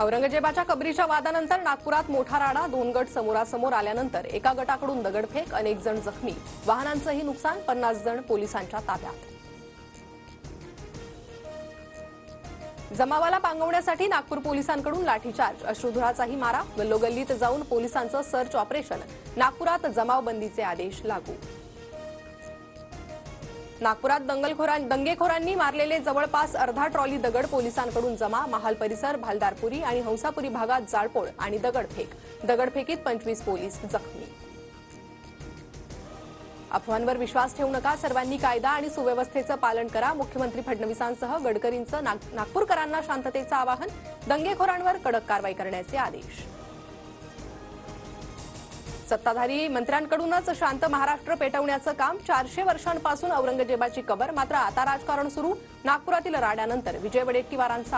औरंगजेबाच्या कबरीच्या वादानंतर नागपुरात मोठा राडा, 2 गट समोरासमोर आल्यानंतर एका गटाकडून दगडफेक, अनेक जण जखमी, वाहनांचंही नुकसान, 50 जण पोलिसांच्या ताब्यात. जमावाला पांगवण्यासाठी नागपूर पोलिसांकडून लाठीचार्ज, अश्रुधुराचाही मारा, गल्लोगल्लीत जाऊन पोलिसांचं सर्च ऑपरेशन, नागपुरात जमावबंदीचे आदेश लागू. नागपुरात दंगेखोरांनी मारलेले जवळपास अर्धा ट्रॉली दगड पोलिसांकडून जमा, महाल परिसर, भालदारपुरी आणि हंसापुरी भागात जाळपोळ आणि दगडफेकीत 25 पोलीस जखमी. अफवांवर विश्वास ठेवू नका, सर्वांनी कायदा आणि सुव्यवस्थेचं पालन करा, मुख्यमंत्री फडणवीसांसह गडकरींचं नागपूरकरांना शांततेचं आवाहन, दंगेखोरांवर कडक कारवाई करण्याचे आदेश. सत्ताधारी मंत्र्यांकडूनच शांत महाराष्ट्र पेटवण्याचं काम, 400 वर्षांपासून औरंगजेबाची कबर, मात्र आता राजकारण सुरू. नागपुरातील राड्यानंतर विजय वडेट्टीवारांचा